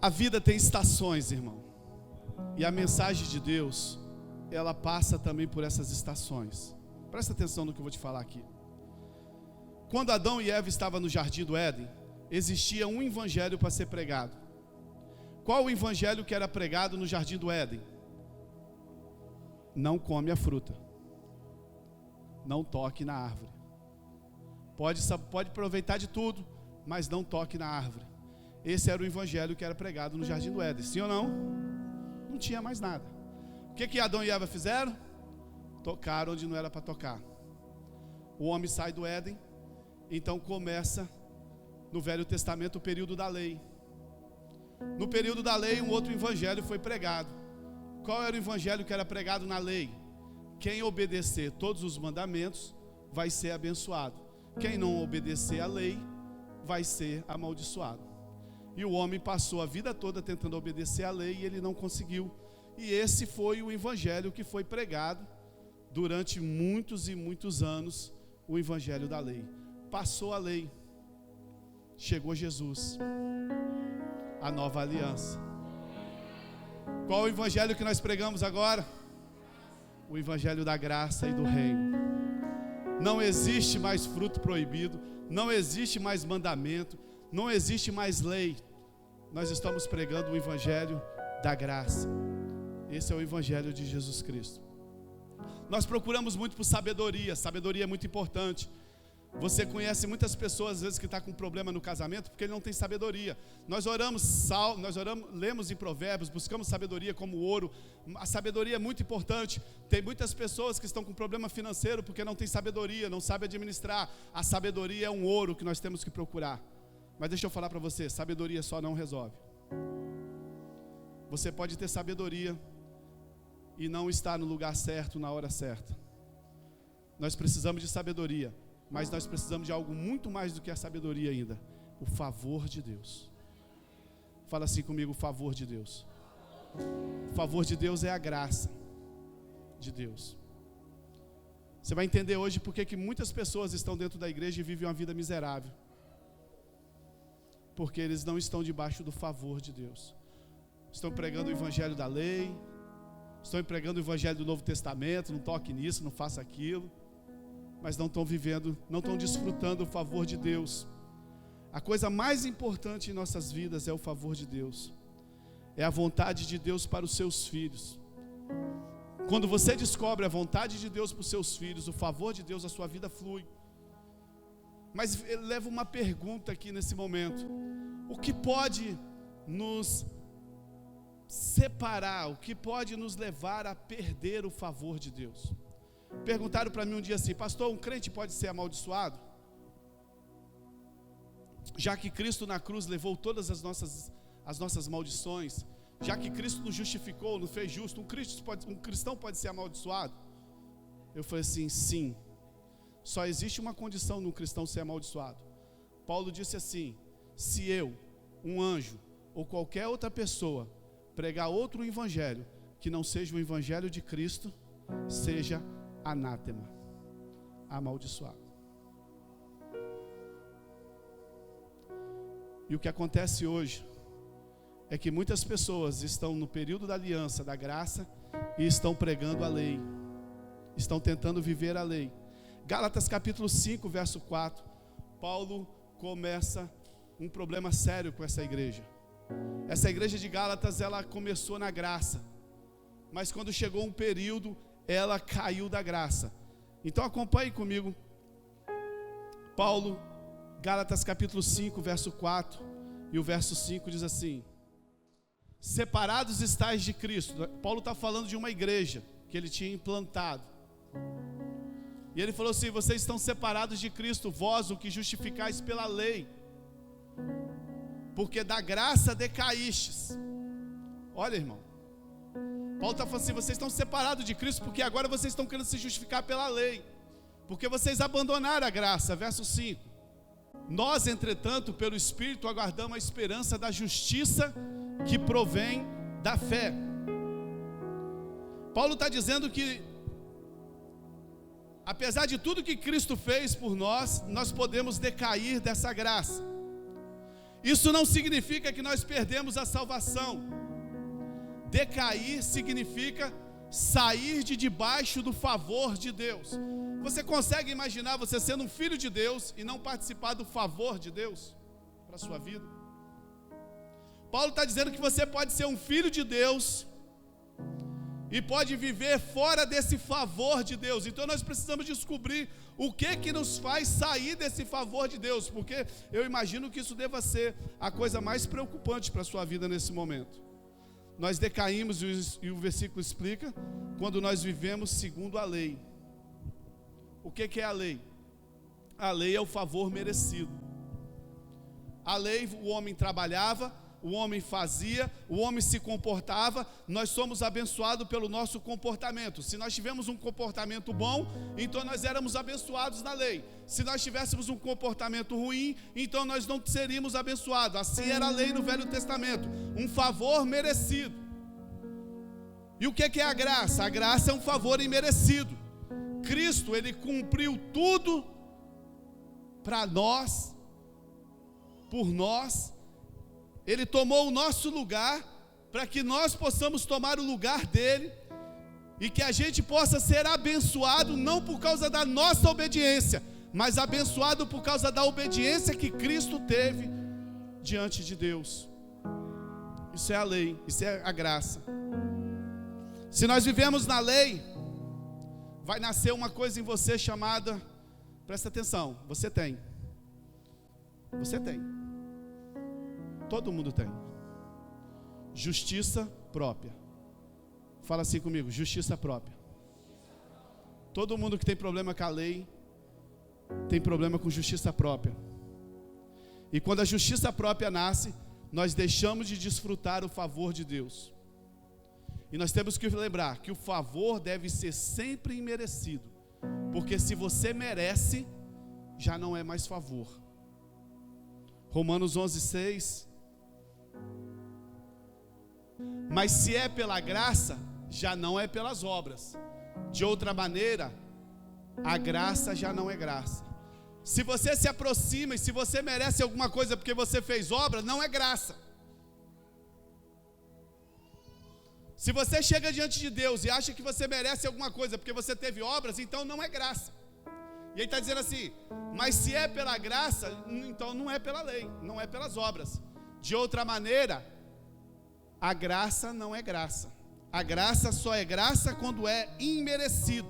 A vida tem estações, irmão. E a mensagem de Deus, ela passa também por essas estações. Presta atenção no que eu vou te falar aqui. Quando Adão e Eva estavam no jardim do Éden, existia um evangelho para ser pregado. Qual o evangelho que era pregado no jardim do Éden? Não come a fruta. Não toque na árvore. Pode aproveitar de tudo, mas não toque na árvore. Esse era o evangelho que era pregado no jardim do Éden. Sim ou não? Não tinha mais nada. O que Adão e Eva fizeram? Tocaram onde não era para tocar. O homem sai do Éden. Então começa no Velho Testamento o período da lei. No período da lei, um outro evangelho foi pregado. Qual era o evangelho que era pregado na lei? Quem obedecer todos os mandamentos vai ser abençoado. Quem não obedecer a lei vai ser amaldiçoado. E o homem passou a vida toda tentando obedecer a lei e ele não conseguiu. E esse foi o evangelho que foi pregado durante muitos e muitos anos, o evangelho da lei. Passou a lei, chegou Jesus, a nova aliança. Qual o evangelho que nós pregamos agora? O evangelho da graça e do reino. Não existe mais fruto proibido, não existe mais mandamento, não existe mais lei. Nós estamos pregando o evangelho da graça. Esse é o evangelho de Jesus Cristo. Nós procuramos muito por sabedoria. Sabedoria é muito importante. Você conhece muitas pessoas às vezes que estão com problema no casamento porque ele não tem sabedoria. Nós oramos, lemos em Provérbios, buscamos sabedoria como ouro. A sabedoria é muito importante. Tem muitas pessoas que estão com problema financeiro porque não tem sabedoria, não sabe administrar. A sabedoria é um ouro que nós temos que procurar. Mas deixa eu falar para você, sabedoria só não resolve. Você pode ter sabedoria e não estar no lugar certo, na hora certa. Nós precisamos de sabedoria, mas nós precisamos de algo muito mais do que a sabedoria ainda. O favor de Deus. Fala assim comigo, o favor de Deus. O favor de Deus é a graça de Deus. Você vai entender hoje porque que muitas pessoas estão dentro da igreja e vivem uma vida miserável. Porque eles não estão debaixo do favor de Deus. Estão pregando o evangelho da lei, estão pregando o evangelho do Novo Testamento, não toque nisso, não faça aquilo, mas não estão vivendo, não estão desfrutando o favor de Deus. A coisa mais importante em nossas vidas é o favor de Deus, é a vontade de Deus para os seus filhos. Quando você descobre a vontade de Deus para os seus filhos, o favor de Deus, a sua vida flui. Mas ele leva uma pergunta aqui nesse momento: o que pode nos separar, o que pode nos levar a perder o favor de Deus? Perguntaram para mim um dia assim: pastor, um crente pode ser amaldiçoado? Já que Cristo na cruz levou todas as nossas maldições, já que Cristo nos justificou, nos fez justo, um cristão pode ser amaldiçoado? Eu falei assim: sim. Só existe uma condição num cristão ser amaldiçoado. Paulo disse assim: se eu, um anjo ou qualquer outra pessoa pregar outro evangelho que não seja o evangelho de Cristo, seja anátema, amaldiçoado. E o que acontece hoje é que muitas pessoas estão no período da aliança, da graça, e estão pregando a lei, estão tentando viver a lei. Gálatas capítulo 5, verso 4, Paulo começa um problema sério com essa igreja. Essa igreja de Gálatas, ela começou na graça, mas quando chegou um período, ela caiu da graça. Então acompanhe comigo, Paulo, Gálatas capítulo 5, verso 4, e o verso 5 diz assim: separados estáis de Cristo. Paulo está falando de uma igreja que ele tinha implantado. E ele falou assim: vocês estão separados de Cristo, vós o que justificais pela lei, porque da graça decaístes. Olha, irmão, Paulo está falando assim: vocês estão separados de Cristo, porque agora vocês estão querendo se justificar pela lei, porque vocês abandonaram a graça. Verso 5: nós, entretanto, pelo Espírito aguardamos a esperança da justiça que provém da fé. Paulo está dizendo que apesar de tudo que Cristo fez por nós, nós podemos decair dessa graça. Isso não significa que nós perdemos a salvação. Decair significa sair de debaixo do favor de Deus. Você consegue imaginar você sendo um filho de Deus e não participar do favor de Deus para a sua vida? Paulo está dizendo que você pode ser um filho de Deus e pode viver fora desse favor de Deus. Então nós precisamos descobrir o que nos faz sair desse favor de Deus, porque eu imagino que isso deva ser a coisa mais preocupante para a sua vida nesse momento. Nós decaímos, e o versículo explica, quando nós vivemos segundo a lei. O que é a lei? A lei é o favor merecido. A lei, o homem trabalhava, o homem fazia, o homem se comportava. Nós somos abençoados pelo nosso comportamento. Se nós tivermos um comportamento bom, então nós éramos abençoados na lei. Se nós tivéssemos um comportamento ruim, então nós não seríamos abençoados. Assim era a lei no Velho Testamento, um favor merecido. E o que é a graça? A graça é um favor imerecido. Cristo, Ele cumpriu tudo para nós, por nós. Ele tomou o nosso lugar, para que nós possamos tomar o lugar dele, e que a gente possa ser abençoado, não por causa da nossa obediência, mas abençoado por causa da obediência que Cristo teve diante de Deus. Isso é a lei, isso é a graça. Se nós vivemos na lei, vai nascer uma coisa em você chamada, presta atenção, você tem, todo mundo tem, justiça própria. Fala assim comigo, justiça própria. Todo mundo que tem problema com a lei, tem problema com justiça própria. E quando a justiça própria nasce, nós deixamos de desfrutar o favor de Deus. E nós temos que lembrar que o favor deve ser sempre imerecido, porque se você merece, já não é mais favor. Romanos 11:6. Mas se é pela graça, já não é pelas obras. De outra maneira, a graça já não é graça. Se você se aproxima e se você merece alguma coisa porque você fez obra, não é graça. Se você chega diante de Deus e acha que você merece alguma coisa porque você teve obras, então não é graça. E ele está dizendo assim, mas se é pela graça, então não é pela lei, não é pelas obras. De outra maneira, a graça não é graça. A graça só é graça quando é imerecido.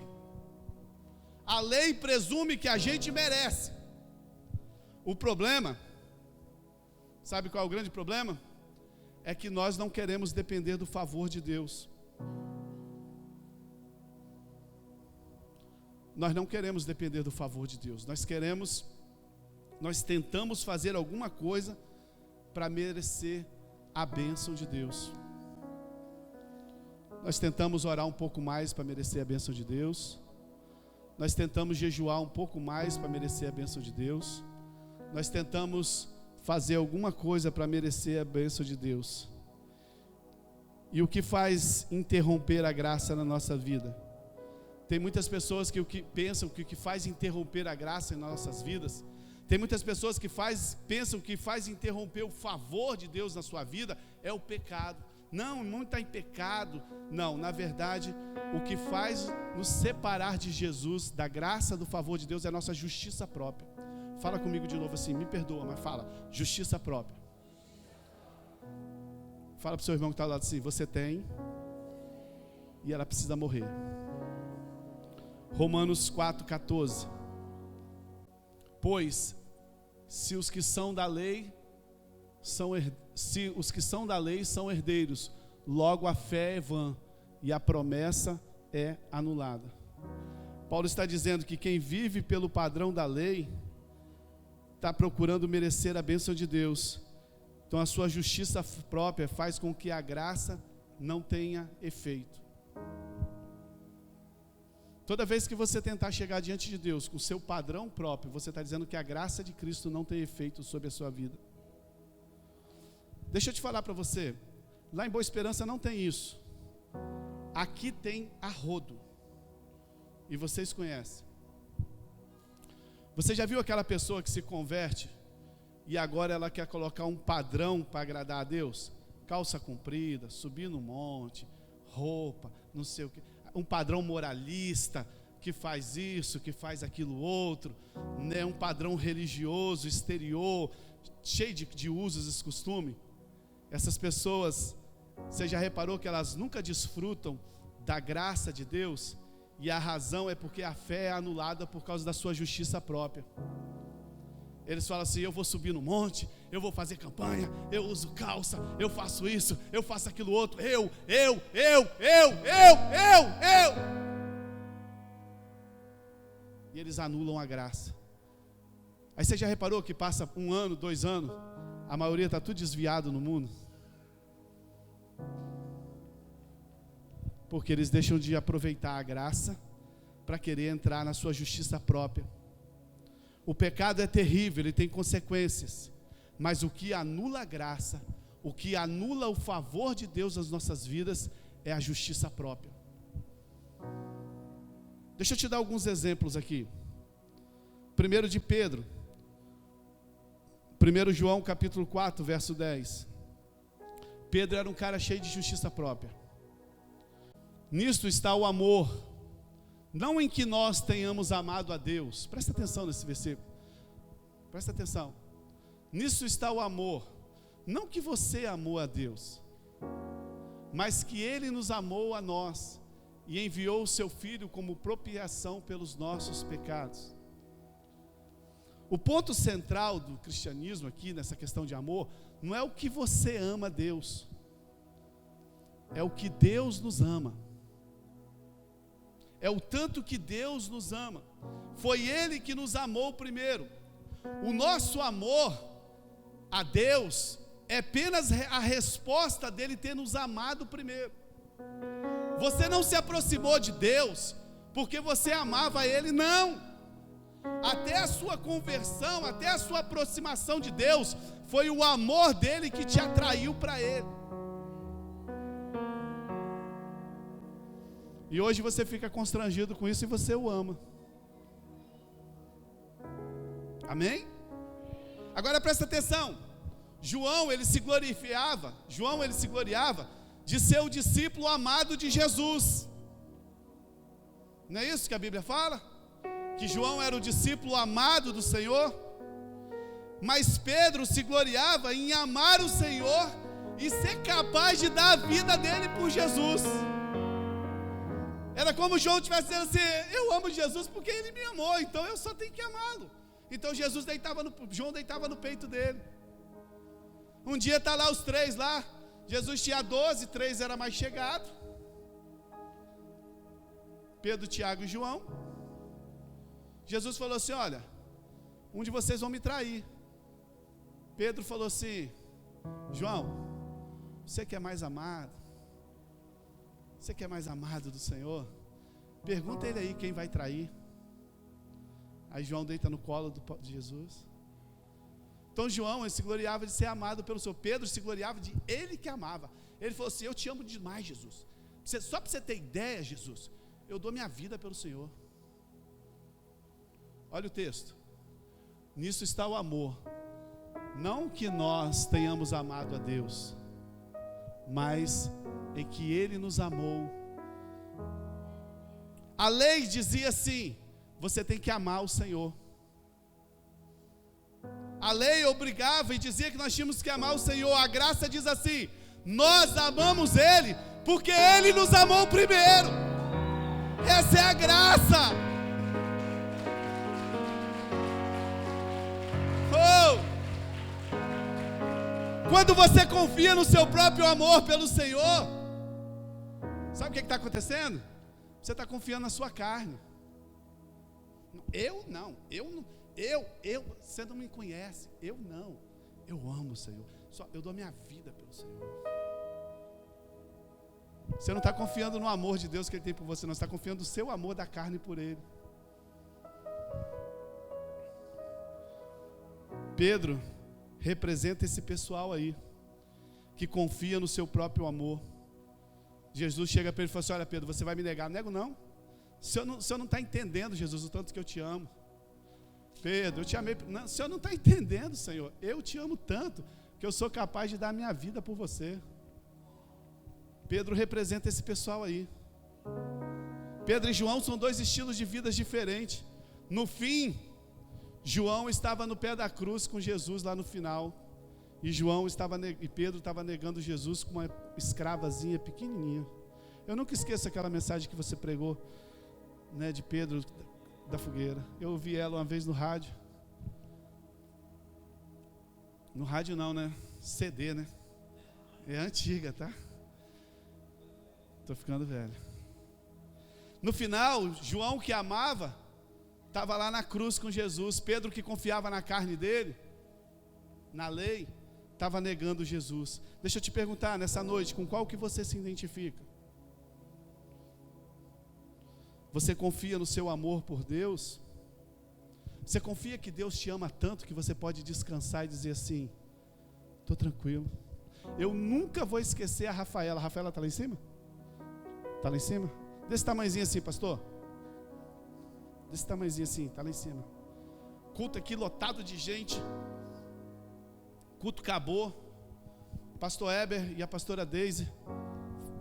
A lei presume que a gente merece. O problema, sabe qual é o grande problema? É que nós não queremos depender do favor de Deus. Nós não queremos depender do favor de Deus. Nós tentamos fazer alguma coisa para merecer a bênção de Deus. Nós tentamos orar um pouco mais para merecer a bênção de Deus. Nós tentamos jejuar um pouco mais para merecer a bênção de Deus. Nós tentamos fazer alguma coisa para merecer a bênção de Deus. E o que faz interromper a graça na nossa vida? Tem muitas pessoas que pensam que o que faz interromper a graça em nossas vidas, tem muitas pessoas que pensam que faz interromper o favor de Deus na sua vida é o pecado. Não, não está em pecado. Não, na verdade, o que faz nos separar de Jesus, da graça, do favor de Deus, é a nossa justiça própria. Fala comigo de novo assim, me perdoa, mas fala, justiça própria. Fala para o seu irmão que está ao lado assim, você tem, e ela precisa morrer. Romanos 4,14. Pois, se os que são da lei são herdeiros, logo a fé é vã, e a promessa é anulada. Paulo está dizendo que quem vive pelo padrão da lei está procurando merecer a bênção de Deus. Então a sua justiça própria faz com que a graça não tenha efeito. Toda vez que você tentar chegar diante de Deus com o seu padrão próprio, você está dizendo que a graça de Cristo não tem efeito sobre a sua vida. Deixa eu te falar para você, lá em Boa Esperança não tem isso. Aqui tem a rodo. E vocês conhecem. Você já viu aquela pessoa que se converte e agora ela quer colocar um padrão para agradar a Deus. Calça comprida, subir no monte, roupa, não sei o que, um padrão moralista, que faz isso, que faz aquilo outro, né? Um padrão religioso, exterior, cheio de usos e costumes. Essas pessoas, você já reparou que elas nunca desfrutam da graça de Deus? E a razão é porque a fé é anulada por causa da sua justiça própria. Eles falam assim: eu vou subir no monte, eu vou fazer campanha, eu uso calça, eu faço isso, eu faço aquilo outro, eu. E eles anulam a graça. Aí você já reparou que passa 1 ano, 2 anos, a maioria está tudo desviado no mundo? Porque eles deixam de aproveitar a graça para querer entrar na sua justiça própria. O pecado é terrível, ele tem consequências, mas o que anula a graça, o que anula o favor de Deus nas nossas vidas, é a justiça própria. Deixa eu te dar alguns exemplos aqui. Primeiro de Pedro, 1 João capítulo 4, verso 10. Pedro era um cara cheio de justiça própria. Nisto está o amor, não em que nós tenhamos amado a Deus. Presta atenção nesse versículo. Presta atenção. Nisso está o amor, não que você amou a Deus, mas que Ele nos amou a nós e enviou o seu Filho como propiciação pelos nossos pecados. O ponto central do cristianismo aqui, nessa questão de amor, não é o que você ama a Deus, é o que Deus nos ama. É o tanto que Deus nos ama. Foi Ele que nos amou primeiro. O nosso amor a Deus é apenas a resposta dele ter nos amado primeiro. Você não se aproximou de Deus porque você amava Ele, não. Até a sua conversão, até a sua aproximação de Deus, foi o amor dele que te atraiu para Ele. E hoje você fica constrangido com isso e você o ama. Amém? Agora presta atenção. João ele se gloriava de ser o discípulo amado de Jesus. Não é isso que a Bíblia fala? Que João era o discípulo amado do Senhor. Mas Pedro se gloriava em amar o Senhor e ser capaz de dar a vida dele por Jesus. Era como João estivesse dizendo assim: eu amo Jesus porque Ele me amou, então eu só tenho que amá-lo. Então João deitava no peito dele. Um dia está lá os 3 lá. Jesus tinha 12, 3 era mais chegado. Pedro, Tiago e João. Jesus falou assim: olha, um de vocês vão me trair. Pedro falou assim: João, você que é mais amado, você que é mais amado do Senhor, pergunta ele aí quem vai trair. Aí João deita no colo de Jesus. Então João ele se gloriava de ser amado pelo Senhor. Pedro se gloriava de ele que amava. Ele falou assim: eu te amo demais, Jesus. Só para você ter ideia, Jesus, eu dou minha vida pelo Senhor. Olha o texto. Nisso está o amor, não que nós tenhamos amado a Deus, mas em que Ele nos amou. A lei dizia assim: você tem que amar o Senhor. A lei obrigava e dizia que nós tínhamos que amar o Senhor. A graça diz assim: nós amamos Ele porque Ele nos amou primeiro. Essa é a graça. Quando você confia no seu próprio amor pelo Senhor, sabe o que está acontecendo? Você está confiando na sua carne. Eu não, você não me conhece, eu não, eu amo o Senhor, eu dou minha vida pelo Senhor. Você não está confiando no amor de Deus que Ele tem por você, não, você está confiando no seu amor da carne por Ele. Pedro representa esse pessoal aí, que confia no seu próprio amor. Jesus chega para ele e fala assim: olha Pedro, você vai me negar? Não nego não. O senhor não está entendendo, Jesus, o tanto que eu te amo. Pedro, eu te amei. Não, o senhor não está entendendo, Senhor. Eu te amo tanto que eu sou capaz de dar minha vida por você. Pedro representa esse pessoal aí. Pedro e João são dois estilos de vidas diferentes. No fim, João estava no pé da cruz com Jesus lá no final. E Pedro estava negando Jesus com uma escravazinha pequenininha. Eu nunca esqueço aquela mensagem que você pregou, né, de Pedro da fogueira. Eu ouvi ela uma vez no rádio. No rádio não, né? CD, né? É antiga, tá? Estou ficando velho. No final, João, que amava, estava lá na cruz com Jesus. Pedro, que confiava na carne dele, na lei, estava negando Jesus. Deixa eu te perguntar, nessa noite, com qual que você se identifica? Você confia no seu amor por Deus? Você confia que Deus te ama tanto que você pode descansar e dizer assim: estou tranquilo. Eu nunca vou esquecer a Rafaela. A Rafaela está lá em cima? Está lá em cima? Desse tamanhozinho assim, pastor. Desse tamanhozinho assim, está lá em cima. Culto aqui lotado de gente. Culto acabou. Pastor Eber e a pastora Deise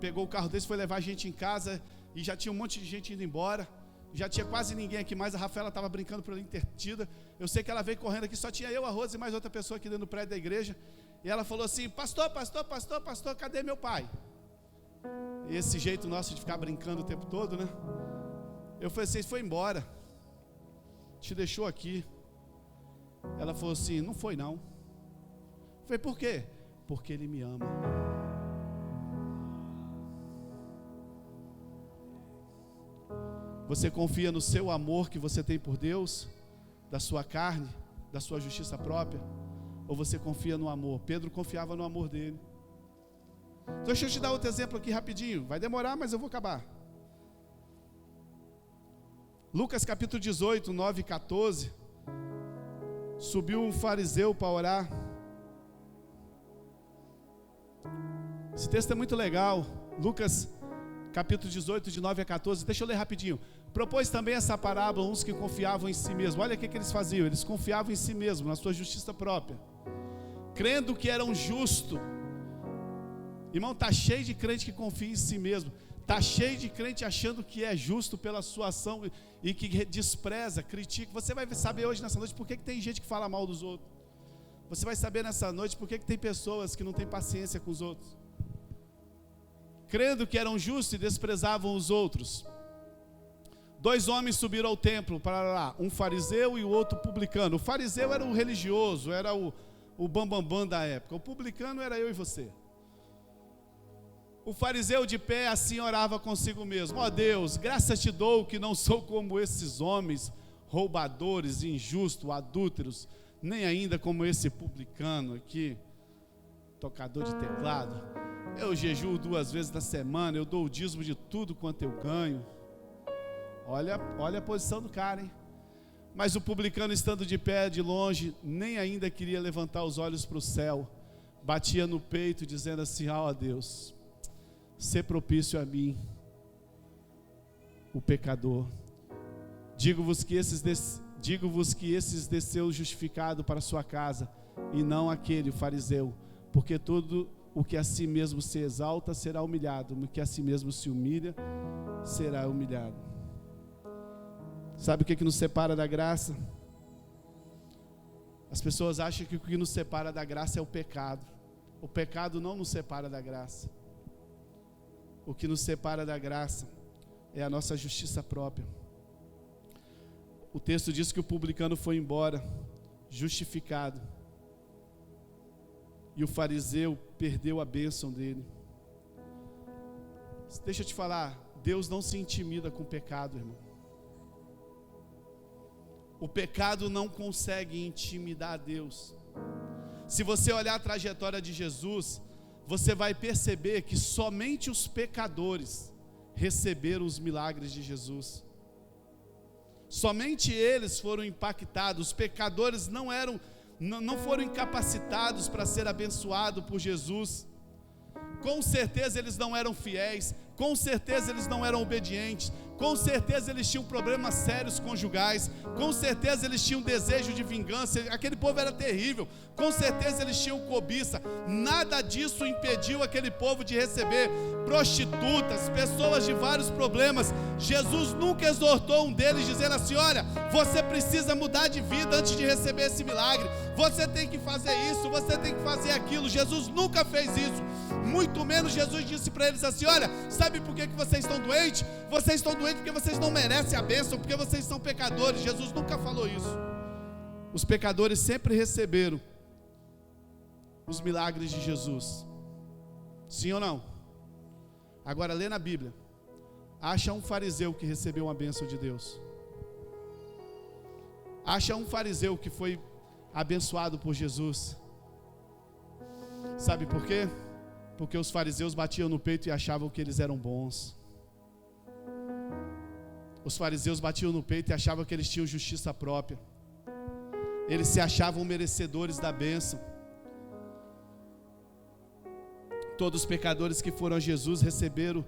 pegou o carro deles, foi levar a gente em casa. E já tinha um monte de gente indo embora. Já tinha quase ninguém aqui mais. A Rafaela estava brincando por ali intertida. Eu sei que ela veio correndo aqui. Só tinha eu, a Rose e mais outra pessoa aqui dentro do prédio da igreja. E ela falou assim: pastor, cadê meu pai? E esse jeito nosso de ficar brincando o tempo todo, né? Eu falei assim: foi embora, te deixou aqui. Ela falou assim: não foi não. Eu falei: por quê? Porque ele me ama. Você confia no seu amor que você tem por Deus, da sua carne, da sua justiça própria? Ou você confia no amor? Pedro confiava no amor dele. Então deixa eu te dar outro exemplo aqui rapidinho. Vai demorar, mas eu vou acabar. Lucas capítulo 18, 9 e 14. Subiu um fariseu para orar. Esse texto é muito legal. Lucas capítulo 18, de 9 a 14. Deixa eu ler rapidinho. Propôs também essa parábola uns que confiavam em si mesmos. Olha o que eles faziam. Eles confiavam em si mesmos, na sua justiça própria, crendo que eram justos. Irmão, está cheio de crente que confia em si mesmo. Está cheio de crente achando que é justo pela sua ação e que despreza, critica. Você vai saber hoje nessa noite por que tem gente que fala mal dos outros. Você vai saber nessa noite por que tem pessoas que não têm paciência com os outros. Crendo que eram justos e desprezavam os outros. 2 homens subiram ao templo para lá, um fariseu e o outro publicano. O fariseu era o religioso, era o bambambam da época. O publicano era eu e você. O fariseu de pé assim orava consigo mesmo: ó Deus, graças te dou que não sou como esses homens, roubadores, injustos, adúlteros, nem ainda como esse publicano aqui, tocador de teclado. Eu jejuo 2 vezes na semana, eu dou o dízimo de tudo quanto eu ganho. Olha a posição do cara, hein? Mas o publicano, estando de pé de longe, nem ainda queria levantar os olhos para o céu, batia no peito dizendo assim: ó Deus, sê propício a mim, o pecador. Digo-vos que esses desceu justificado para sua casa, e não aquele, o fariseu, porque todo o que a si mesmo se exalta será humilhado, o que a si mesmo se humilha será humilhado. Sabe o que nos separa da graça? As pessoas acham que o que nos separa da graça é o pecado. O pecado não nos separa da graça. O que nos separa da graça é a nossa justiça própria. O texto diz que o publicano foi embora, justificado, e o fariseu perdeu a bênção dele. Deixa eu te falar, Deus não se intimida com o pecado, irmão. O pecado não consegue intimidar a Deus. Se você olhar a trajetória de Jesus, você vai perceber que somente os pecadores receberam os milagres de Jesus. Somente eles foram impactados. Os pecadores não foram incapacitados para ser abençoados por Jesus. Com certeza eles não eram fiéis, com certeza eles não eram obedientes, com certeza eles tinham problemas sérios conjugais, com certeza eles tinham desejo de vingança, aquele povo era terrível, com certeza eles tinham cobiça. Nada disso impediu aquele povo de receber prostitutas, pessoas de vários problemas. Jesus nunca exortou um deles dizendo assim: olha, você precisa mudar de vida antes de receber esse milagre, você tem que fazer isso, você tem que fazer aquilo. Jesus nunca fez isso, muito menos Jesus disse para eles assim: olha, sabe por que vocês estão doentes? Vocês estão doentes porque vocês não merecem a bênção, porque vocês são pecadores. Jesus nunca falou isso. Os pecadores sempre receberam os milagres de Jesus, sim ou não? Agora lê na Bíblia, acha um fariseu que recebeu uma bênção de Deus, acha um fariseu que foi abençoado por Jesus. Sabe por quê? Porque os fariseus batiam no peito e achavam que eles eram bons. Os fariseus batiam no peito e achavam que eles tinham justiça própria. Eles se achavam merecedores da bênção. Todos os pecadores que foram a Jesus recebeu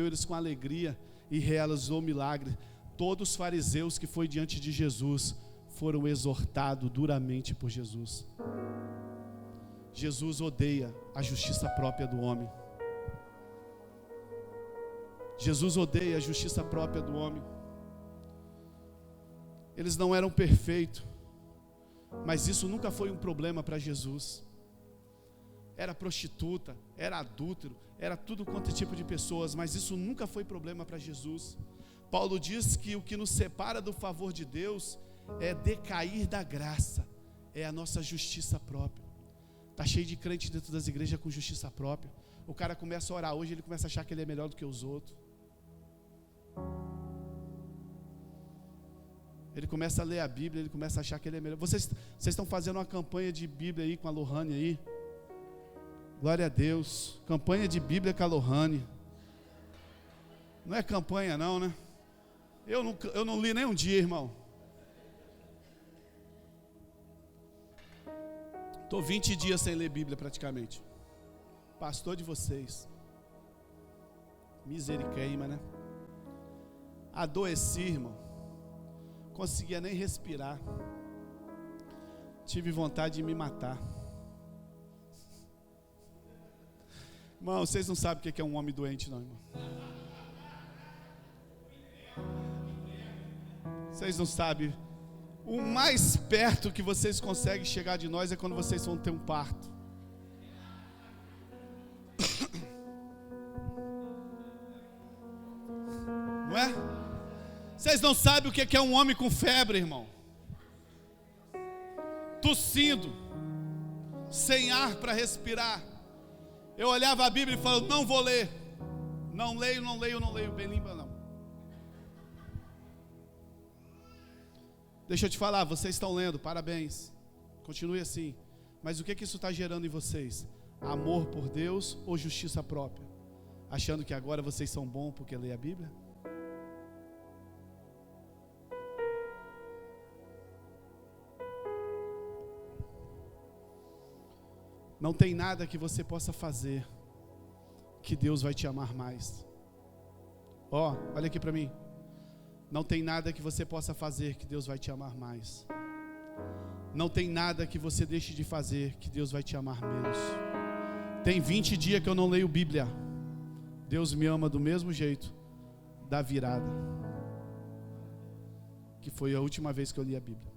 eles com alegria e realizou milagre. Todos os fariseus que foram diante de Jesus foram exortados duramente por Jesus. Jesus odeia a justiça própria do homem. Jesus odeia a justiça própria do homem. Eles não eram perfeitos, mas isso nunca foi um problema para Jesus. Era prostituta, era adúltero, era tudo quanto é tipo de pessoas, mas isso nunca foi problema para Jesus. Paulo diz que o que nos separa do favor de Deus é decair da graça, é a nossa justiça própria. Está cheio de crente dentro das igrejas com justiça própria. O cara começa a orar hoje, ele começa a achar que ele é melhor do que os outros. Ele começa a ler a Bíblia, ele começa a achar que ele é melhor. Vocês estão fazendo uma campanha de Bíblia aí com a Lohane aí. Glória a Deus. Campanha de Bíblia com a Lohane. Não é campanha não, né? Eu não li nem um dia, irmão. Estou 20 dias sem ler Bíblia praticamente. Pastor de vocês. Misericórdia, né? Adoeci, irmão. Conseguia nem respirar. Tive vontade de me matar. Irmão, vocês não sabem o que é um homem doente, não, irmão. Vocês não sabem. O mais perto que vocês conseguem chegar de nós é quando vocês vão ter um parto. Não é? Vocês não sabem o que é um homem com febre, irmão. Tossindo, sem ar para respirar. Eu olhava a Bíblia e falava: não vou ler. Não leio. Bem limpa não. Deixa eu te falar, vocês estão lendo, parabéns. Continue assim. Mas o que isso está gerando em vocês? Amor por Deus ou justiça própria? Achando que agora vocês são bons porque lê a Bíblia? Não tem nada que você possa fazer que Deus vai te amar mais. Olha aqui para mim. Não tem nada que você possa fazer que Deus vai te amar mais. Não tem nada que você deixe de fazer que Deus vai te amar menos. Tem 20 dias que eu não leio Bíblia. Deus me ama do mesmo jeito da virada, que foi a última vez que eu li a Bíblia.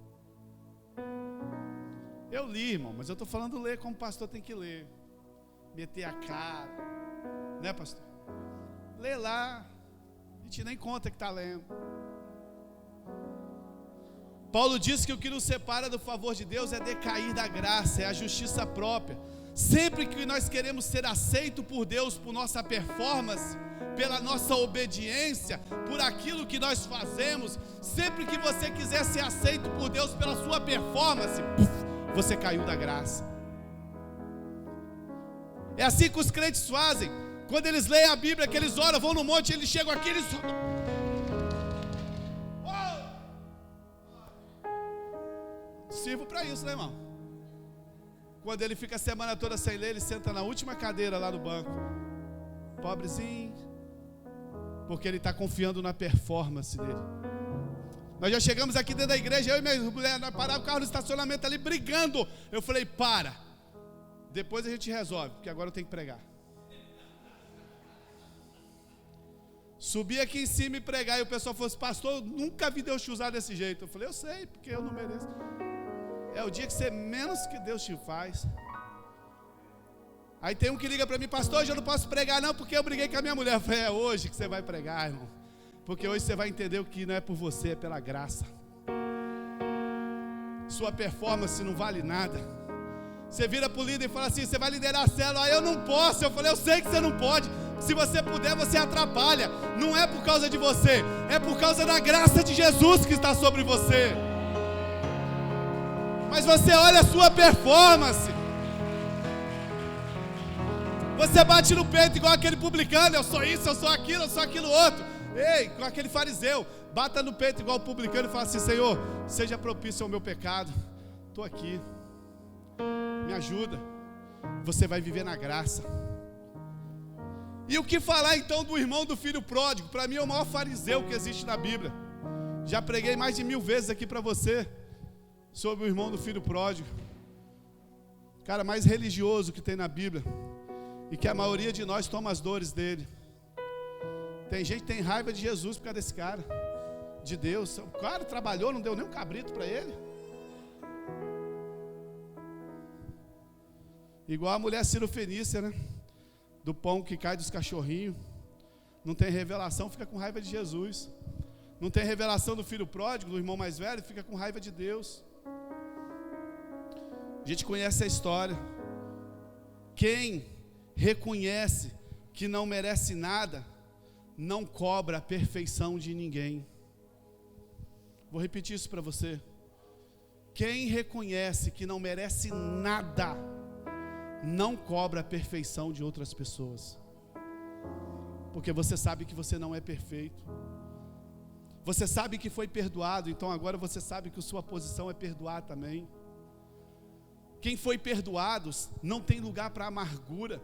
Eu li, irmão, mas eu estou falando ler como pastor tem que ler. Meter a cara, né, pastor? Lê lá, a gente nem conta que está lendo. Paulo diz que o que nos separa do favor de Deus é decair da graça, é a justiça própria. Sempre que nós queremos ser aceitos por Deus por nossa performance, pela nossa obediência, por aquilo que nós fazemos, sempre que você quiser ser aceito por Deus pela sua performance, você caiu da graça. É assim que os crentes fazem. Quando eles leem a Bíblia, que eles oram, vão no monte, eles chegam aqui, eles... Sirvo para isso, né, irmão? Quando ele fica a semana toda sem ler, ele senta na última cadeira lá no banco. Pobrezinho. porque ele está confiando na performance dele. Nós já chegamos aqui dentro da igreja, eu e minha mulher, nós parávamos o carro no estacionamento ali brigando. Eu falei, para, depois a gente resolve, porque agora eu tenho que pregar. Subi aqui em cima e pregar, e o pessoal falou assim, pastor, eu nunca vi Deus te usar desse jeito. Eu falei, eu sei, porque eu não mereço. É o dia que você menos que Deus te faz. Aí tem um que liga para mim, pastor, hoje eu não posso pregar não, porque eu briguei com a minha mulher. Eu falei, é hoje que você vai pregar, irmão. Porque hoje você vai entender o que não é por você, é pela graça. Sua performance não vale nada. Você vira para o líder e fala assim, você vai liderar a célula. Ah, eu não posso. Eu falei, eu sei que você não pode. Se você puder, você atrapalha. Não é por causa de você, é por causa da graça de Jesus que está sobre você. Mas você olha a sua performance. Você bate no peito igual aquele publicano, eu sou isso, eu sou aquilo outro. Ei, com aquele fariseu, bata no peito igual o publicano e fala assim, Senhor, seja propício ao meu pecado. Estou aqui, me ajuda. Você vai viver na graça. E o que falar então do irmão do filho pródigo? Para mim é o maior fariseu que existe na Bíblia. Já preguei mais de 1000 vezes aqui para você sobre o irmão do filho pródigo. Cara mais religioso que tem na Bíblia. E que a maioria de nós toma as dores dele. Tem gente que tem raiva de Jesus por causa desse cara, de Deus. O cara trabalhou, não deu nem um cabrito para ele. Igual a mulher cirofenícia, né? Do pão que cai dos cachorrinhos. Não tem revelação, fica com raiva de Jesus. Não tem revelação do filho pródigo, do irmão mais velho, fica com raiva de Deus. A gente conhece a história. Quem reconhece que não merece nada, não cobra a perfeição de ninguém. Vou repetir isso para você. Quem reconhece que não merece nada, não cobra a perfeição de outras pessoas. Porque você sabe que você não é perfeito. Você sabe que foi perdoado, então agora você sabe que a sua posição é perdoar também. Quem foi perdoado não tem lugar para amargura.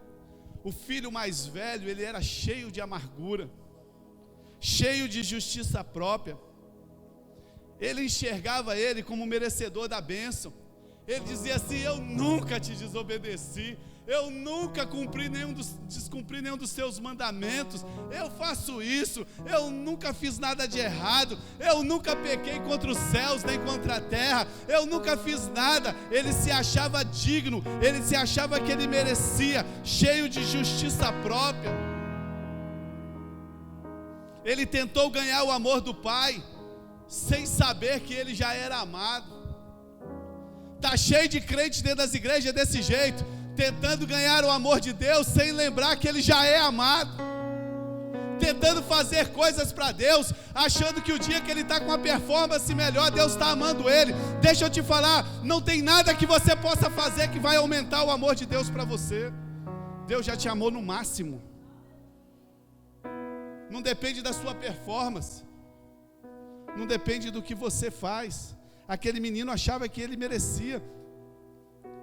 O filho mais velho, ele era cheio de amargura, cheio de justiça própria. Ele enxergava ele como merecedor da bênção. Ele dizia assim, eu nunca te desobedeci, eu nunca descumpri nenhum dos seus mandamentos, eu faço isso, eu nunca fiz nada de errado, eu nunca pequei contra os céus, nem contra a terra, eu nunca fiz nada. Ele se achava digno, ele se achava que ele merecia, cheio de justiça própria. Ele tentou ganhar o amor do Pai, sem saber que ele já era amado. Está cheio de crentes dentro das igrejas desse jeito, tentando ganhar o amor de Deus, sem lembrar que ele já é amado, tentando fazer coisas para Deus, achando que o dia que ele está com uma performance melhor, Deus está amando ele. Deixa eu te falar, não tem nada que você possa fazer que vai aumentar o amor de Deus para você. Deus já te amou no máximo. Não depende da sua performance, não depende do que você faz. Aquele menino achava que ele merecia,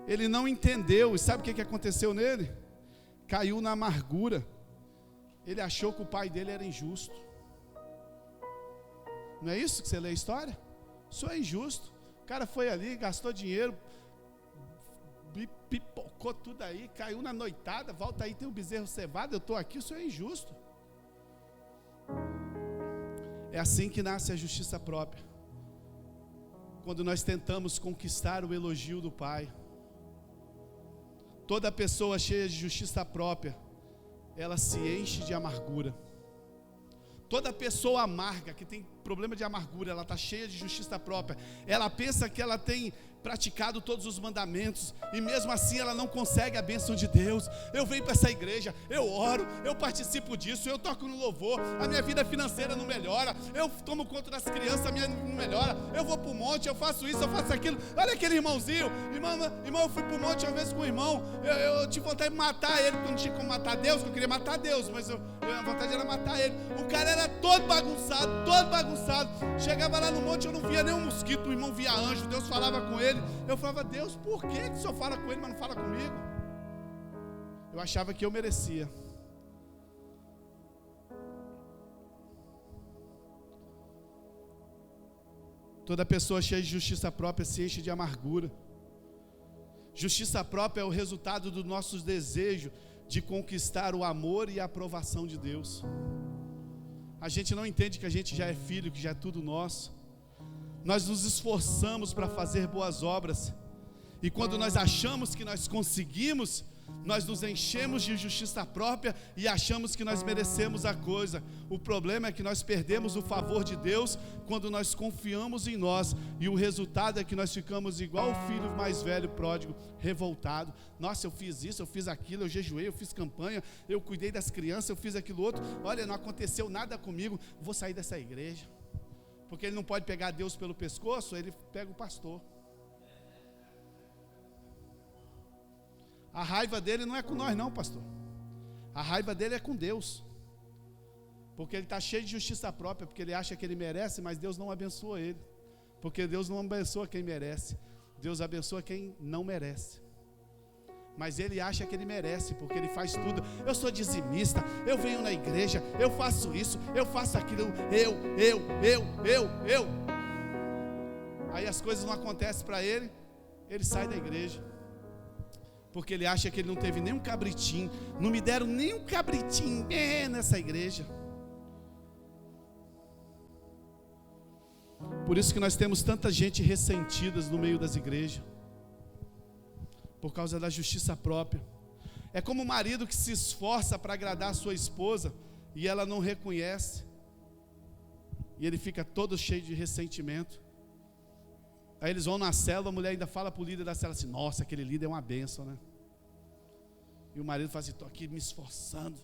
ele não entendeu, e sabe o que aconteceu nele? Caiu na amargura. Ele achou que o pai dele era injusto. Não é isso que você lê a história? Isso é injusto. O cara foi ali, gastou dinheiro, pipocou tudo aí, caiu na noitada, volta aí, tem um bezerro cevado, eu estou aqui, isso é injusto. É assim que nasce a justiça própria. Quando nós tentamos conquistar o elogio do Pai. Toda pessoa cheia de justiça própria, ela se enche de amargura. Toda pessoa amarga, que tem problema de amargura, ela está cheia de justiça própria. Ela pensa que ela tem praticado todos os mandamentos, e mesmo assim ela não consegue a bênção de Deus. Eu venho para essa igreja, eu oro, eu participo disso, eu toco no louvor, a minha vida financeira não melhora, eu tomo conta das crianças, a minha não melhora, eu vou para o monte, eu faço isso, eu faço aquilo. Olha aquele irmãozinho, irmão, eu fui para o monte uma vez com o irmão, eu tive vontade de matar ele, porque eu não tinha como matar Deus, que eu queria matar Deus, mas a vontade era matar ele. O cara era todo bagunçado, chegava lá no monte, eu não via nenhum mosquito, o irmão via anjo, Deus falava com ele. Eu falava, Deus, por que o Senhor fala com ele, mas não fala comigo? Eu achava que eu merecia. Toda pessoa cheia de justiça própria se enche de amargura. Justiça própria é o resultado do nosso desejo de conquistar o amor e a aprovação de Deus. A gente não entende que a gente já é filho, que já é tudo nosso. Nós nos esforçamos para fazer boas obras, e quando nós achamos que nós conseguimos, nós nos enchemos de justiça própria e achamos que nós merecemos a coisa. O problema é que nós perdemos o favor de Deus quando nós confiamos em nós, e o resultado é que nós ficamos igual o filho mais velho pródigo, revoltado. Nossa, eu fiz isso, eu fiz aquilo, eu jejuei, eu fiz campanha, eu cuidei das crianças, eu fiz aquilo outro. Olha, não aconteceu nada comigo, vou sair dessa igreja. Porque ele não pode pegar Deus pelo pescoço, ele pega o pastor. A raiva dele não é com nós não, pastor. A raiva dele é com Deus. Porque ele está cheio de justiça própria, porque ele acha que ele merece, mas Deus não abençoa ele. Porque Deus não abençoa quem merece, Deus abençoa quem não merece. Mas ele acha que ele merece, porque ele faz tudo. Eu sou dizimista, eu venho na igreja, eu faço isso, eu faço aquilo, eu. Aí as coisas não acontecem para ele, ele sai da igreja. Porque ele acha que ele não teve nem um cabritinho, não me deram nem um cabritinho nessa igreja. Por isso que nós temos tanta gente ressentida no meio das igrejas, por causa da justiça própria. É como o marido que se esforça para agradar a sua esposa e ela não reconhece, e ele fica todo cheio de ressentimento. Aí eles vão na célula, a mulher ainda fala para o líder da célula assim: nossa, aquele líder é uma bênção, né? E o marido fala assim: estou aqui me esforçando.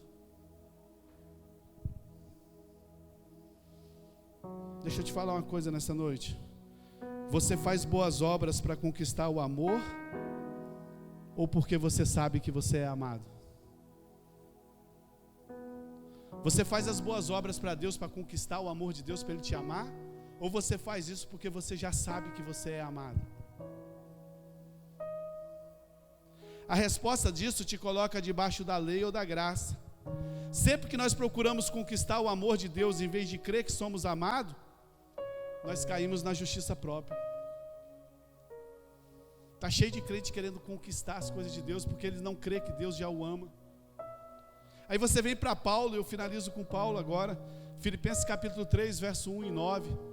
Deixa eu te falar uma coisa nessa noite. Você faz boas obras para conquistar o amor, ou porque você sabe que você é amado? Você faz as boas obras para Deus, para conquistar o amor de Deus, para Ele te amar? Ou você faz isso porque você já sabe que você é amado? A resposta disso te coloca debaixo da lei ou da graça. Sempre que nós procuramos conquistar o amor de Deus, em vez de crer que somos amados, nós caímos na justiça própria. Está cheio de crente querendo conquistar as coisas de Deus, porque ele não crê que Deus já o ama. Aí você vem para Paulo, eu finalizo com Paulo agora, Filipenses capítulo 3, verso 1 e 9.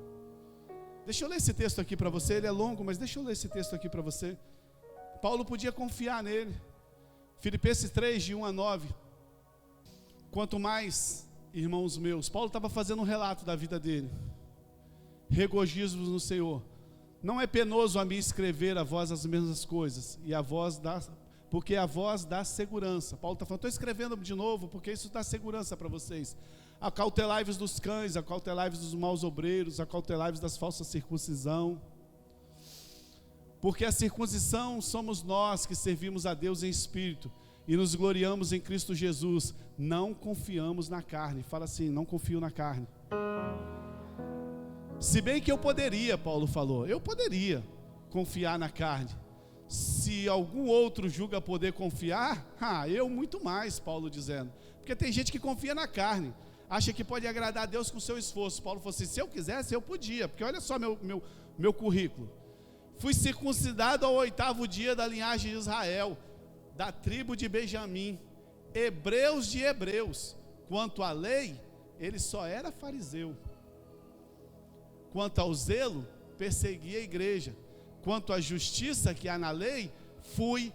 Deixa eu ler esse texto aqui para você, ele é longo, mas deixa eu ler esse texto aqui para você. Paulo podia confiar nele. Filipenses 3, de 1 a 9. Quanto mais, irmãos meus, Paulo estava fazendo um relato da vida dele. Regozijo-vos no Senhor. Não é penoso a mim escrever a vós as mesmas coisas, porque a voz dá segurança. Paulo está falando, estou escrevendo de novo, porque isso dá segurança para vocês. Acautelai-vos dos cães, acautelai-vos dos maus obreiros, acautelai-vos das falsas circuncisão. Porque a circuncisão somos nós que servimos a Deus em espírito e nos gloriamos em Cristo Jesus, não confiamos na carne. Fala assim: não confio na carne. Se bem que eu poderia, Paulo falou, eu poderia confiar na carne. Se algum outro julga poder confiar, eu muito mais, Paulo dizendo. Porque tem gente que confia na carne, acha que pode agradar a Deus com o seu esforço. Paulo falou assim: se eu quisesse, eu podia. Porque olha só meu currículo. Fui circuncidado ao 8º dia da linhagem de Israel, da tribo de Benjamim, hebreus de hebreus. Quanto à lei, ele só era fariseu. Quanto ao zelo, persegui a igreja. Quanto à justiça que há na lei, fui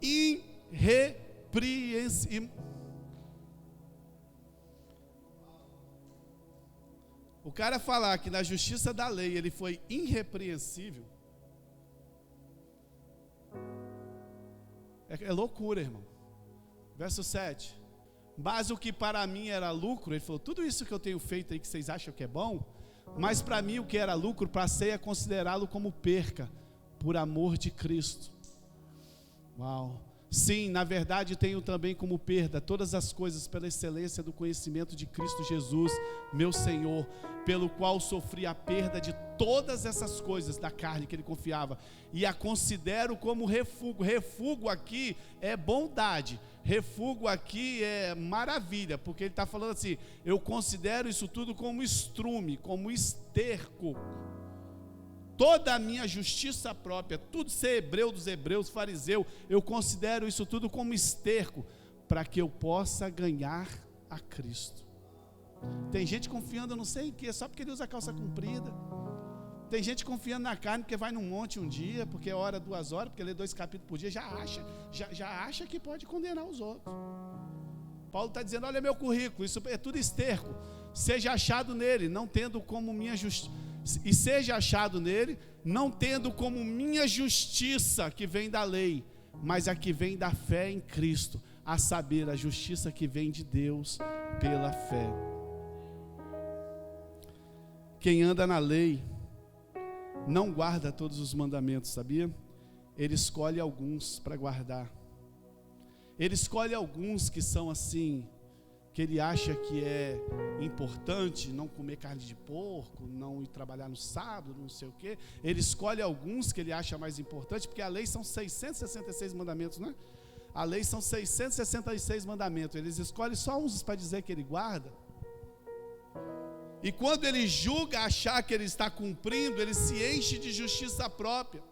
irrepreensível. O cara falar que na justiça da lei ele foi irrepreensível, é loucura, irmão. Verso 7. Mas o que para mim era lucro, ele falou, tudo isso que eu tenho feito aí que vocês acham que é bom, mas para mim o que era lucro, passei a considerá-lo como perca, por amor de Cristo. Uau! Sim, na verdade tenho também como perda todas as coisas pela excelência do conhecimento de Cristo Jesus, meu Senhor, pelo qual sofri a perda de todas essas coisas da carne que ele confiava, e a considero como refúgio. Refúgio aqui é bondade, refúgio aqui é maravilha, porque ele está falando assim, eu considero isso tudo como estrume, como esterco, toda a minha justiça própria, tudo ser hebreu dos hebreus, fariseu, eu considero isso tudo como esterco, para que eu possa ganhar a Cristo. Tem gente confiando não sei em que, só porque ele usa calça comprida. Tem gente confiando na carne porque vai num monte um dia, porque ora 2 horas, porque lê 2 capítulos por dia, já acha que pode condenar os outros. Paulo está dizendo, olha meu currículo, isso é tudo esterco. Seja achado nele, não tendo como minha justiça, e seja achado nele, não tendo como minha justiça que vem da lei, mas a que vem da fé em Cristo, a saber, a justiça que vem de Deus pela fé. Quem anda na lei não guarda todos os mandamentos, sabia? Ele escolhe alguns para guardar. Ele escolhe alguns que são assim, que ele acha que é importante, não comer carne de porco, não ir trabalhar no sábado, não sei o quê. Ele escolhe alguns que ele acha mais importante, porque a lei são 666 mandamentos, né? A lei são 666 mandamentos. Eles escolhem só uns para dizer que ele guarda. E quando ele julga achar que ele está cumprindo, ele se enche de justiça própria.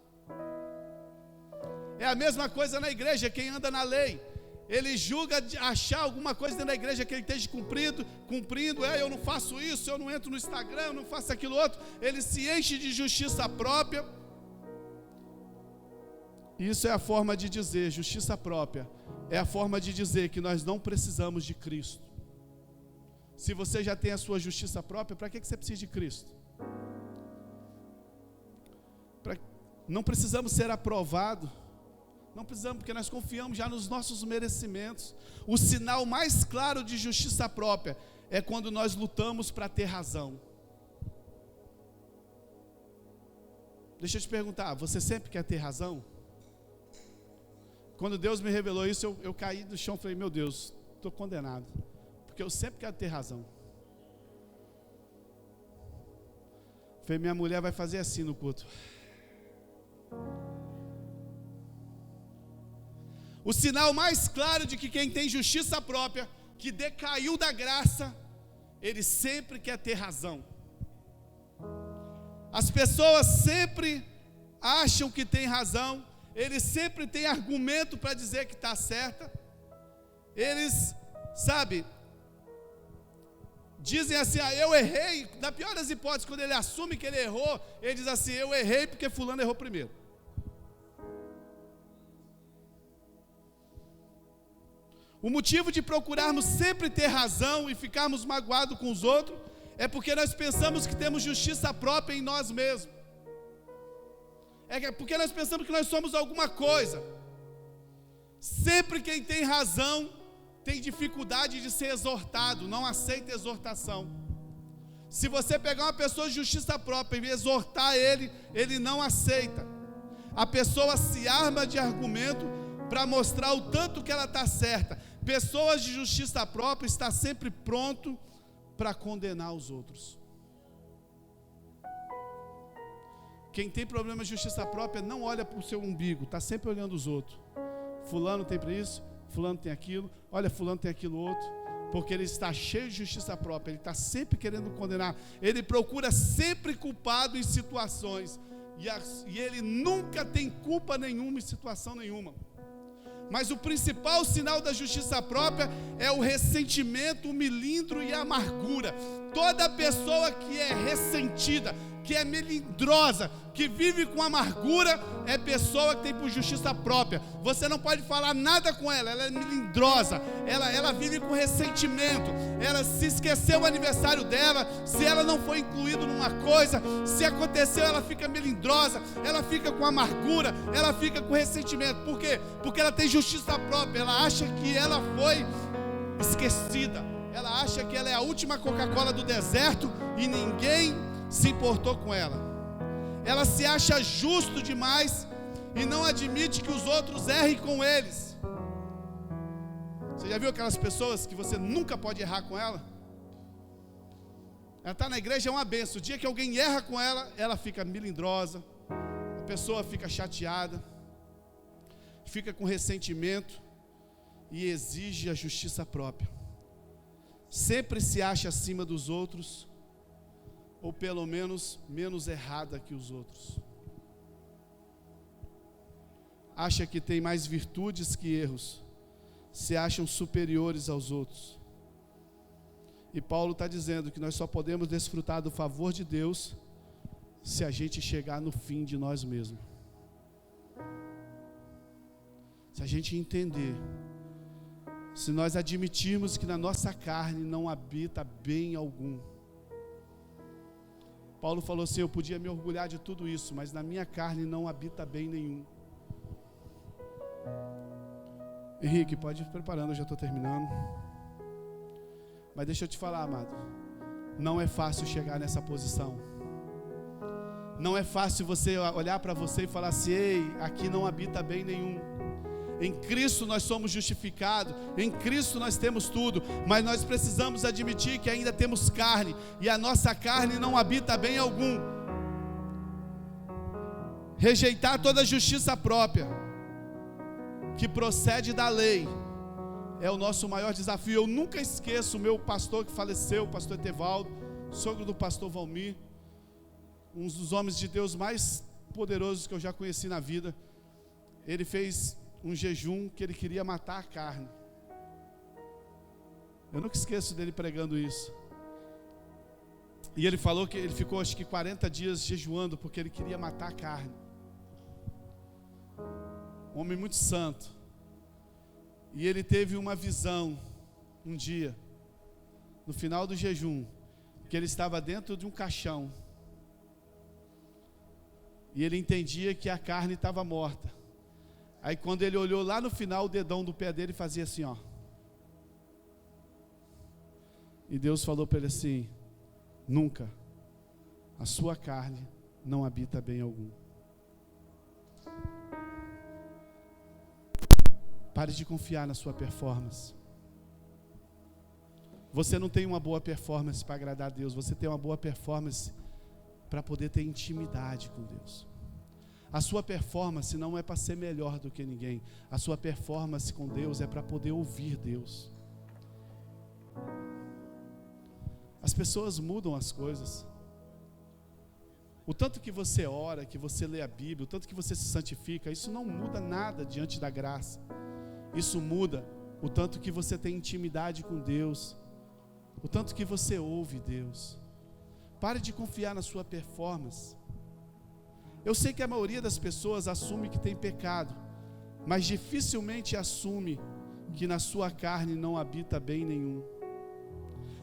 É a mesma coisa na igreja, quem anda na lei, ele julga achar alguma coisa dentro da igreja que ele esteja cumprindo, eu não faço isso, eu não entro no Instagram, eu não faço aquilo outro, ele se enche de justiça própria. Isso é a forma de dizer, justiça própria, é a forma de dizer que nós não precisamos de Cristo. Se você já tem a sua justiça própria, para que você precisa de Cristo? Não precisamos ser aprovados, não precisamos, porque nós confiamos já nos nossos merecimentos. O sinal mais claro de justiça própria é quando nós lutamos para ter razão. Deixa eu te perguntar, você sempre quer ter razão? Quando Deus me revelou isso, eu caí do chão e falei, meu Deus, estou condenado. Porque eu sempre quero ter razão. Falei, minha mulher vai fazer assim no culto. O sinal mais claro de que quem tem justiça própria, que decaiu da graça, ele sempre quer ter razão. As pessoas sempre acham que tem razão, eles sempre têm argumento para dizer que está certa. Eles, dizem assim, eu errei. Na pior das hipóteses, quando ele assume que ele errou, ele diz assim, eu errei porque fulano errou primeiro. O motivo de procurarmos sempre ter razão e ficarmos magoados com os outros é porque nós pensamos que temos justiça própria em nós mesmos. É porque nós pensamos que nós somos alguma coisa. Sempre quem tem razão tem dificuldade de ser exortado, não aceita exortação. Se você pegar uma pessoa de justiça própria e exortar ele, ele não aceita. A pessoa se arma de argumento para mostrar o tanto que ela está certa. Pessoas de justiça própria estão sempre pronto para condenar os outros. Quem tem problema de justiça própria não olha para o seu umbigo, está sempre olhando os outros. Fulano tem para isso, fulano tem aquilo, olha, fulano tem aquilo outro, porque ele está cheio de justiça própria, ele está sempre querendo condenar, ele procura sempre culpado em situações, e ele nunca tem culpa nenhuma em situação nenhuma. Mas o principal sinal da justiça própria é o ressentimento, o melindro e a amargura. Toda pessoa que é ressentida, que é melindrosa, que vive com amargura, é pessoa que tem por justiça própria. Você não pode falar nada com ela, ela é melindrosa, ela vive com ressentimento, ela se esqueceu o aniversário dela, se ela não foi incluída numa coisa, se aconteceu, ela fica melindrosa, ela fica com amargura, ela fica com ressentimento. Por quê? Porque ela tem justiça própria, ela acha que ela foi esquecida, ela acha que ela é a última Coca-Cola do deserto e ninguém se importou com ela. Ela se acha justo demais e não admite que os outros errem com eles. Você já viu aquelas pessoas que você nunca pode errar com ela? Ela está na igreja, é uma benção. O dia que alguém erra com ela, ela fica melindrosa, a pessoa fica chateada, fica com ressentimento e exige a justiça própria. Sempre se acha acima dos outros, ou pelo menos menos errada que os outros. Acha que tem mais virtudes que erros, se acham superiores aos outros. E Paulo está dizendo que nós só podemos desfrutar do favor de Deus se a gente chegar no fim de nós mesmos. Se a gente entender, se nós admitirmos que na nossa carne não habita bem algum. Paulo falou assim: eu podia me orgulhar de tudo isso, mas na minha carne não habita bem nenhum. Henrique, pode ir preparando, eu já estou terminando. Mas deixa eu te falar, amado, não é fácil chegar nessa posição. Não é fácil você olhar para você e falar assim: ei, aqui não habita bem nenhum. Em Cristo nós somos justificados, em Cristo nós temos tudo, mas nós precisamos admitir que ainda temos carne, e a nossa carne não habita bem algum. Rejeitar toda a justiça própria, que procede da lei, é o nosso maior desafio. Eu nunca esqueço o meu pastor que faleceu, o pastor Etevaldo, sogro do pastor Valmir, um dos homens de Deus mais poderosos que eu já conheci na vida. Ele fez um jejum que ele queria matar a carne. Eu nunca esqueço dele pregando isso. E ele falou que ele ficou acho que 40 dias jejuando porque ele queria matar a carne. Um homem muito santo. E ele teve uma visão um dia, no final do jejum, que ele estava dentro de um caixão. E ele entendia que a carne estava morta. Aí quando ele olhou lá no final, o dedão do pé dele fazia assim, ó. E Deus falou para ele assim: nunca a sua carne não habita bem algum. Pare de confiar na sua performance. Você não tem uma boa performance para agradar a Deus, você tem uma boa performance para poder ter intimidade com Deus. A sua performance não é para ser melhor do que ninguém. A sua performance com Deus é para poder ouvir Deus. As pessoas mudam as coisas. O tanto que você ora, que você lê a Bíblia, o tanto que você se santifica, isso não muda nada diante da graça. Isso muda o tanto que você tem intimidade com Deus, o tanto que você ouve Deus. Pare de confiar na sua performance. Eu sei que a maioria das pessoas assume que tem pecado, mas dificilmente assume que na sua carne não habita bem nenhum.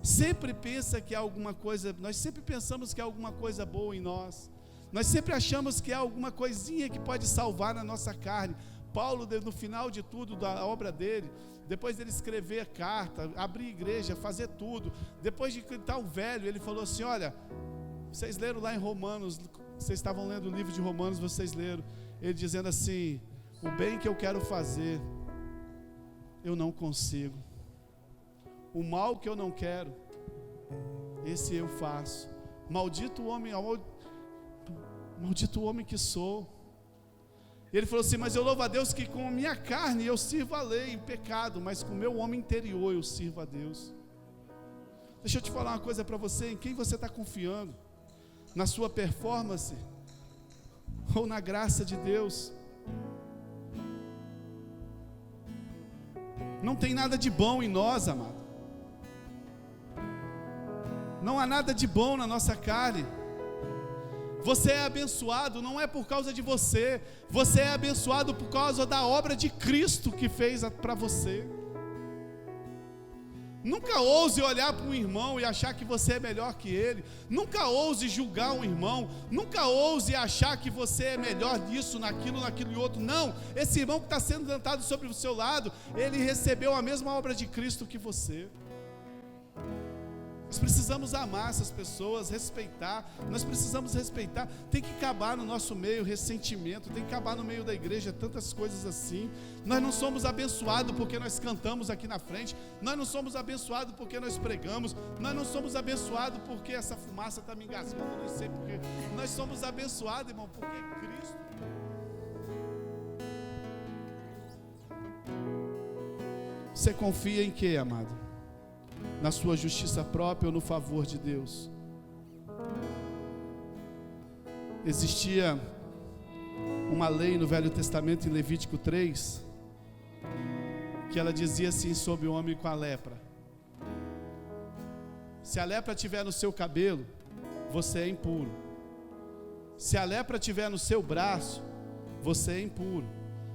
Sempre pensa que há alguma coisa, nós sempre pensamos que há alguma coisa boa em nós. Nós sempre achamos que há alguma coisinha que pode salvar na nossa carne. Paulo, no final de tudo, da obra dele, depois dele escrever a carta, abrir igreja, fazer tudo, depois de estar um velho, ele falou assim: olha, vocês leram lá em Romanos, vocês estavam lendo o livro de Romanos, vocês leram, ele dizendo assim: o bem que eu quero fazer, eu não consigo. O mal que eu não quero, esse eu faço. Maldito o homem que sou. Ele falou assim: mas eu louvo a Deus que com a minha carne eu sirvo a lei em pecado, mas com o meu homem interior eu sirvo a Deus. Deixa eu te falar uma coisa para você: em quem você está confiando? Na sua performance ou na graça de Deus? Não tem nada de bom em nós, amado. Não há nada de bom na nossa carne. Você é abençoado não é por causa de você, você é abençoado por causa da obra de Cristo que fez para você. Nunca ouse olhar para um irmão e achar que você é melhor que ele. Nunca ouse julgar um irmão. Nunca ouse achar que você é melhor nisso, naquilo e outro. Não, esse irmão que está sendo sentado sobre o seu lado, ele recebeu a mesma obra de Cristo que você. Nós precisamos amar essas pessoas, respeitar. Nós precisamos respeitar. Tem que acabar no nosso meio ressentimento. Tem que acabar no meio da igreja tantas coisas assim. Nós não somos abençoados porque nós cantamos aqui na frente. Nós não somos abençoados porque nós pregamos. Nós não somos abençoados porque essa fumaça está me engasgando. Não sei porquê. Nós somos abençoados, irmão, porque Cristo. Você confia em quê, amado? Na sua justiça própria ou no favor de Deus? Existia uma lei no Velho Testamento, em Levítico 3, que ela dizia assim sobre o homem com a lepra: se a lepra estiver no seu cabelo, você é impuro. Se a lepra estiver no seu braço, você é impuro.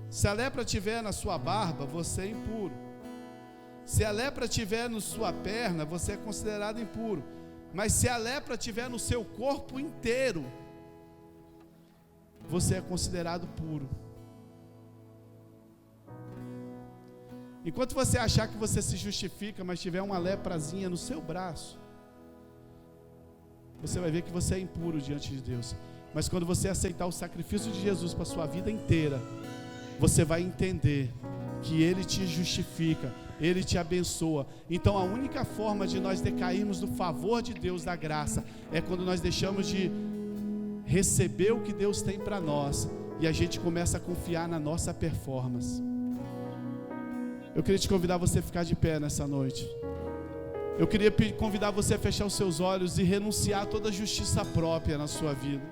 Se a lepra estiver na sua barba, você é impuro. Se a lepra estiver na sua perna, você é considerado impuro. Mas se a lepra estiver no seu corpo inteiro, você é considerado puro. Enquanto você achar que você se justifica, mas tiver uma leprazinha no seu braço, você vai ver que você é impuro diante de Deus. Mas quando você aceitar o sacrifício de Jesus para a sua vida inteira, você vai entender que Ele te justifica, Ele te abençoa. Então a única forma de nós decairmos do favor de Deus, da graça, é quando nós deixamos de receber o que Deus tem para nós e a gente começa a confiar na nossa performance. Eu queria te convidar você a ficar de pé nessa noite. Eu queria convidar você a fechar os seus olhos e renunciar a toda justiça própria na sua vida.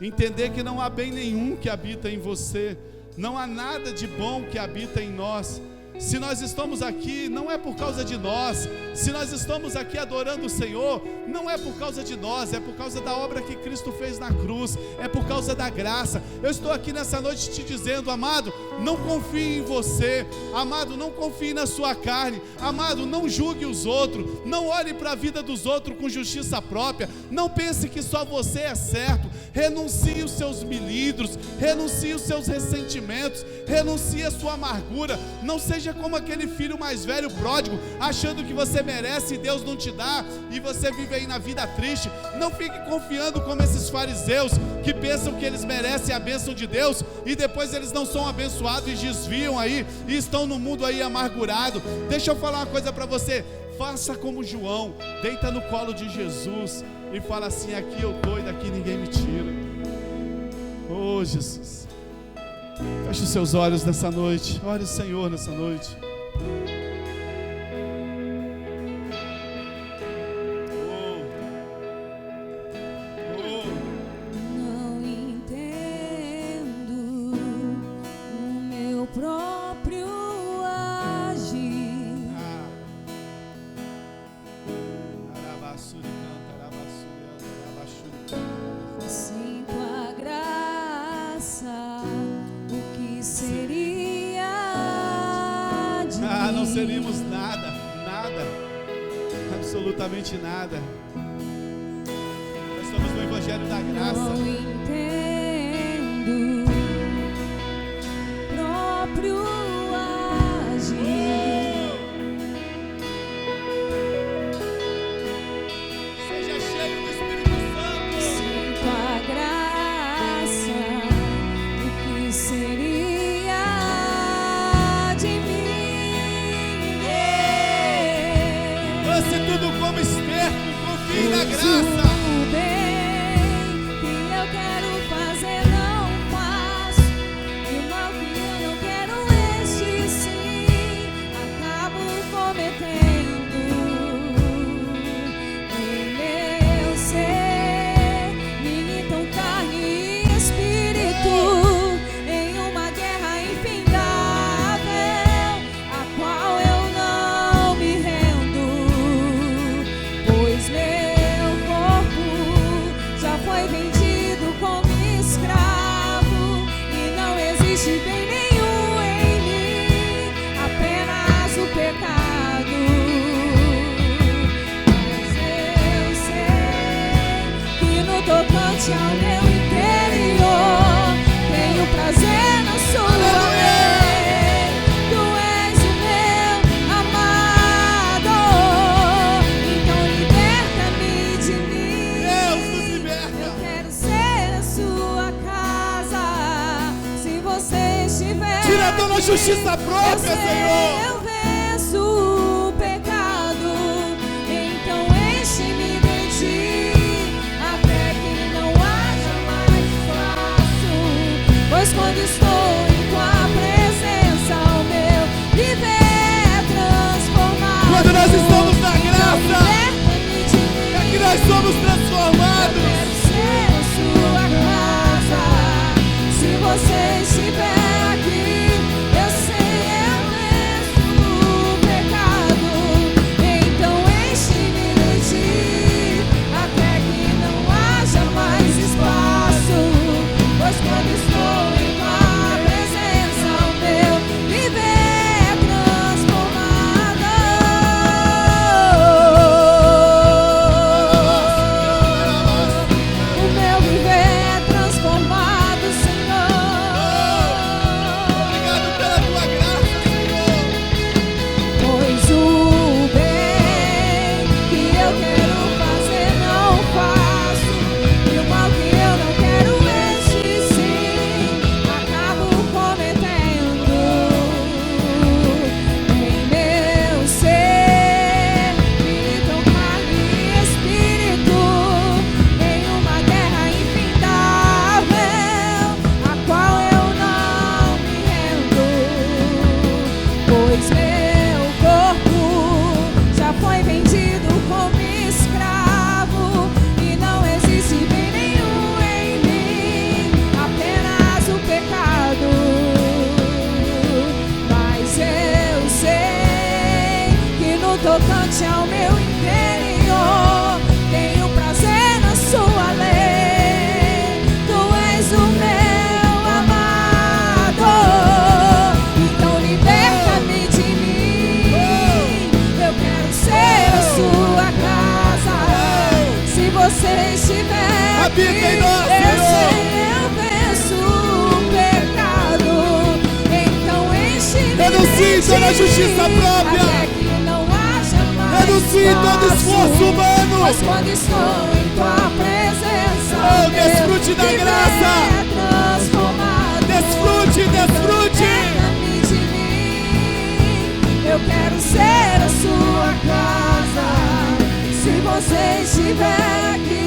Entender que não há bem nenhum que habita em você, não há nada de bom que habita em nós. Se nós estamos aqui, não é por causa de nós. Se nós estamos aqui adorando o Senhor, não é por causa de nós, é por causa da obra que Cristo fez na cruz, é por causa da graça. Eu estou aqui nessa noite te dizendo: amado, não confie em você, amado, não confie na sua carne, amado, não julgue os outros, não olhe para a vida dos outros com justiça própria, não pense que só você é certo. Renuncie os seus milindros, renuncie os seus ressentimentos, renuncie a sua amargura. Não seja como aquele filho mais velho pródigo, achando que você merece e Deus não te dá, e você vive aí na vida triste. Não fique confiando como esses fariseus, que pensam que eles merecem a bênção de Deus, e depois eles não são abençoados e desviam aí, e estão no mundo aí amargurado. Deixa eu falar uma coisa para você: faça como João, deita no colo de Jesus e fala assim: aqui eu estou e daqui ninguém me tira. Oh Jesus, feche os seus olhos nessa noite, ore o Senhor nessa noite. Não entendo o meu próprio agir. Sinto a graça, o que seria de mim? Não seríamos nada, absolutamente nada. Nós somos no Evangelho da Graça. Não entendo o próprio agir. Seja cheio do Espírito Santo. Sinto a graça, o que seria de mim? Lance tudo como esterco, confie na graça. O bem que eu quero fazer não faço, e o mal que eu não quero, este sim acabo cometendo. Em meu ser militam carne e espírito, em uma guerra infindável, a qual eu não me rendo, pois meu corpo já foi vendido como escravo, e não existe bem nenhum em mim, apenas o pecado. Mas eu sei que no tocante ao meu interior tenho prazer na sua lei. Tu és o meu amado, então liberta-me de mim. Deus nos liberta. Eu quero ser a sua casa, se você estiver Tira toda a aqui. justiça própria, Eu sei, Senhor. eu venço o pecado, então enche-me de ti, até que não haja mais espaço, pois quando estou em tua presença, o meu viver é transformado. Quando nós estamos na graça, Liberta-me de mim. é que nós somos Eu transformados. quero ser a sua estiver aqui, eu sei eu venço o pecado. Então enche-me de ti, até que não haja mais espaço. Pois quando estou em tua presença, o meu viver é transformado. O meu viver é transformado, Senhor. Obrigado pela tua graça, Senhor. Pois o bem que eu quero fazer não faço, e o mal que eu não quero, este sim acabo cometendo. Em meu ser militam carne e espírito, em uma guerra infindável, a qual eu não me rendo. Pois meu corpo já foi vendido como escravo, e não existe bem nenhum em mim, apenas o pecado. Mas eu sei que no tocante ao meu interior tenho prazer na sua lei. Tu és o meu amado, então liberta-me de mim. Eu quero ser a sua casa. Se você estiver aqui, Habita em nós, eu Senhor. sei eu venço o pecado. Então enche-me Renuncie de toda a ti, justiça própria. até que não haja mais Renuncie todo espaço. esforço humano. Pois quando estou em tua presença, Oh, desfrute da viver graça. é transformado. Desfrute, desfrute. Liberta-me de mim. Eu quero ser a sua casa. Se você estiver aqui,